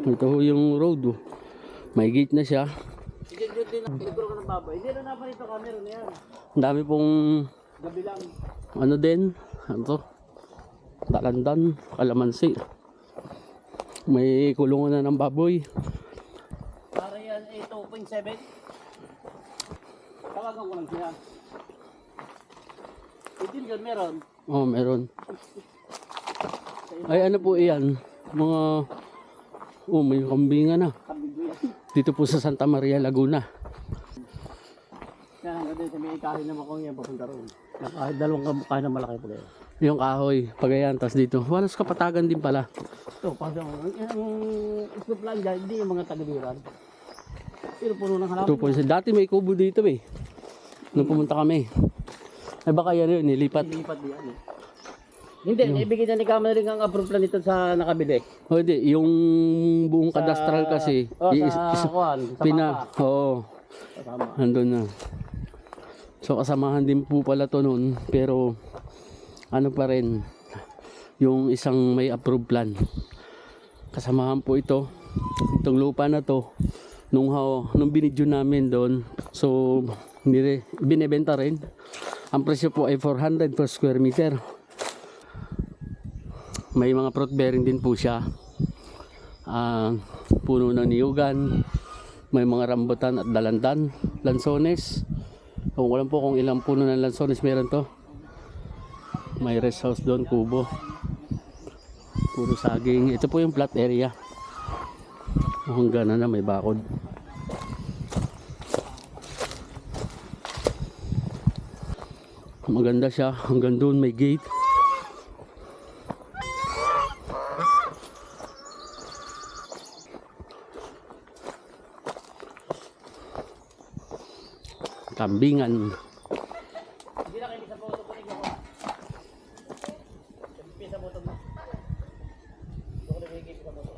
Ito ho yung road. Oh. May gate na siya. Hindi na naparito camera na yan. Ang dami pong Gabi lang. ano din. Ano to? Dalandan, kalamansi. May kulungan na ng baboy. Para yan ay 2.7. Tawagan ko lang siya. Itin dyan meron. Oh, meron. Ay, ano po iyan? Mga... Oh, may kambingan na. Kabig yan. Dito po sa Santa Maria, Laguna. Yan hanggang din sa may ikahin naman ko yan papunta roon. Kahit dalawang kain na malaki po kayo. Yung kahoy, pagayan, tas dito. Walas kapatagan din pala. Ito, pasok. Ang scoop lang dyan, hindi yung mga tagabiran. Pero puno ng halaman. 2.7. Dati may kubo dito eh. Nung pumunta kami. Ay baka yan yun, nilipat. Lipat yan eh. Hindi, ibigay na ni Kamala rin ang approve plan nito sa nakabili. O hindi, yung buong kadastral kasi. Sa Kuan, sa Papa. Oo, Tama. nandun na. So kasamahan din po pala to noon. Pero ano pa rin, yung isang may approved plan. Kasamahan po ito. Itong lupa na to. Nung binidyo namin doon. So binibenta rin. Ang presyo po ay 400 per square meter. May mga fruit bearing din po siya. Puno ng niyugan. May mga rambutan at dalandan. Lansones. Kung alam po kung ilang puno ng lansones meron to. May rest house doon, kubo. Puro saging. Ito po yung flat area. Hanggang na may bakod. Maganda siya. Hanggang doon may gate. Kambingan. Hindi na kayo sa photo ko rin ako. Sa photo mo. Ako na bigay sa photo.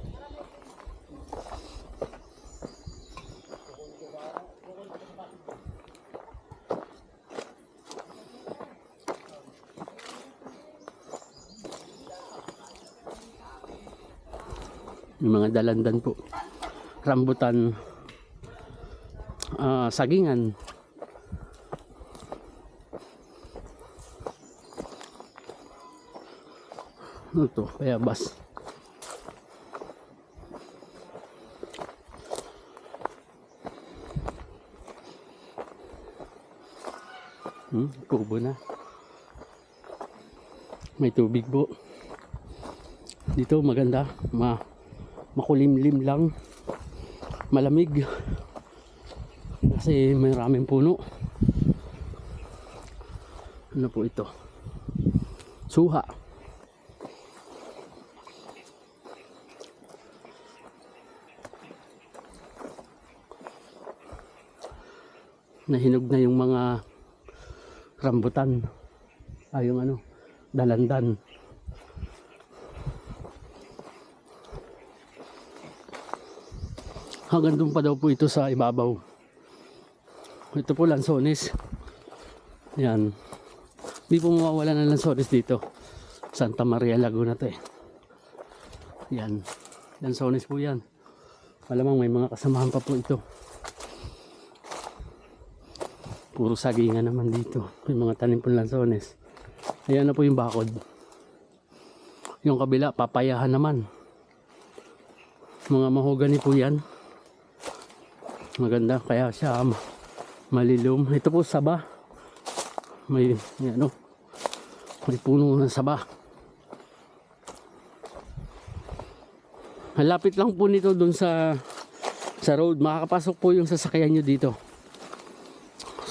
Yung mga dalandan po. Rambutan. Sagingan. Ano to? Bayabas. Kubo na. May tubig po. Dito maganda. Makulimlim lang. Malamig. Kasi may maraming puno. Ano po ito? Suha. Nahinog na yung mga rambutan. Yung dalandan. Hanggang doon pa daw po ito sa ibabaw. Ito po lansones. Yan. Hindi po mawawala ng lansones dito. Santa Maria, Laguna to eh. Yan. Lansones po yan. Malamang may mga kasamahan pa po ito. Puro sagingan naman dito. May mga tanim po lansones. Ayan na po yung bakod. Yung kabila, papayahan naman. Mga mahogani po yan. Maganda. Kaya siya malilum. Ito po saba. May puno ng saba. Malapit lang po nito dun sa road. Makakapasok po yung sasakyan nyo dito.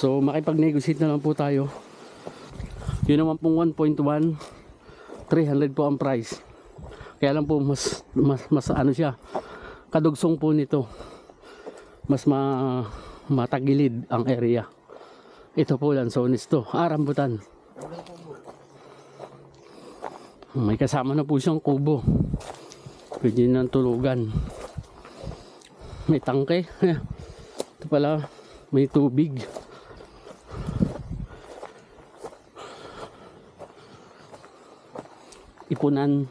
So makipag-negotiate na lang po tayo. Yun naman pong 1.1, 300 po ang price. Kaya lang po mas ano siya, kadugsong po nito. Mas matagilid ang area. Ito po lansones to. Rambutan. May kasama na po siyang kubo. Pwede nang tulugan. May tangke. Ito pala, may tubig. Ipunan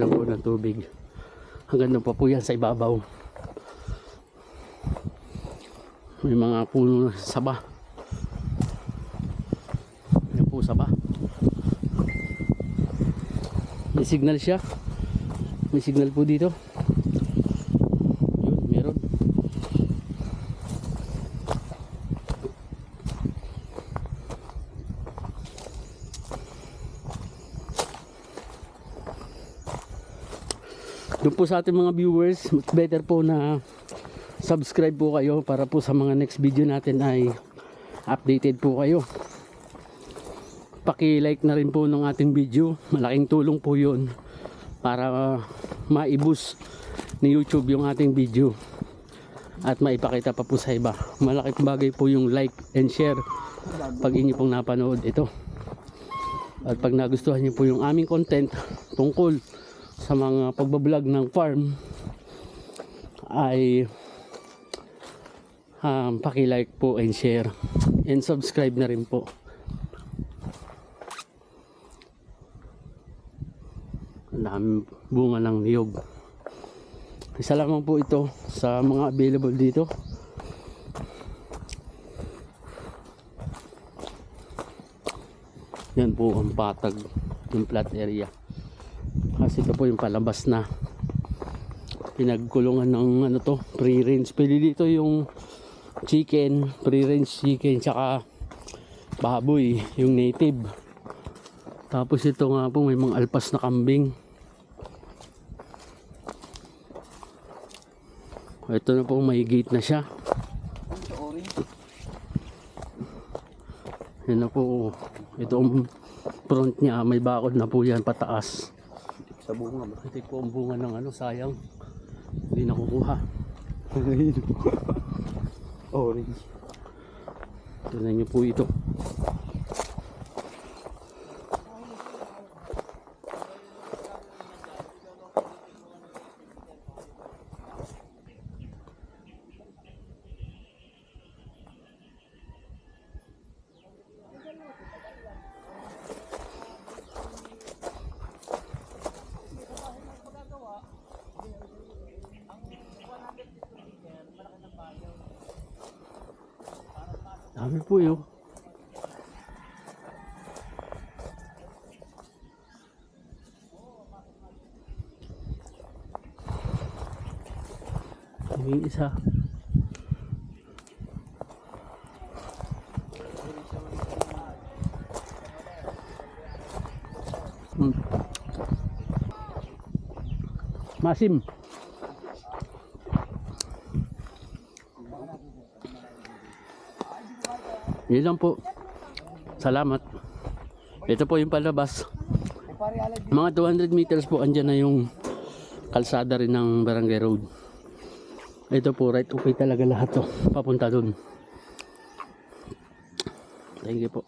po ng tubig. Hanggang doon pa po yan sa ibabaw. May mga puno na saba. Yan po saba. May signal siya. May signal po dito. Yun, meron. Doon po sa ating mga viewers, better po na subscribe po kayo para po sa mga next video natin ay updated po kayo. Paki-like na rin po ng ating video. Malaking tulong po yun para ma-boost ni YouTube yung ating video at maipakita pa po sa iba. Malaking bagay po yung like and share pag inyo pong napanood ito. At pag nagustuhan niyo po yung aming content tungkol sa mga pagbablog ng farm ay paki-like po and share and subscribe na rin po. Ang daming bunga ng niyog. Isa lamang po ito sa mga available dito. Yan po ang patag yung plat area. Kasi ito po yung palabas na pinagkulungan ng ano to, free range. Pwede dito yung chicken, free range chicken, tsaka baboy, yung native. Tapos ito nga po may mga alpas na kambing. Ito na po may gate na siya. Yan na po. Ito ang front niya, may bakod na po yan pataas. Sa bunga ba? Ito po ang bunga ng ano, sayang. Hindi nakukuha. Orange. Tignan niyo po ito. Dami po yun. Yung isa. Masim. Yun lang po. Salamat. Ito po yung palabas. Mga 200 meters po andyan na yung kalsada rin ng Barangay Road. Ito po right okay talaga lahat to. Papunta dun. Thank you po.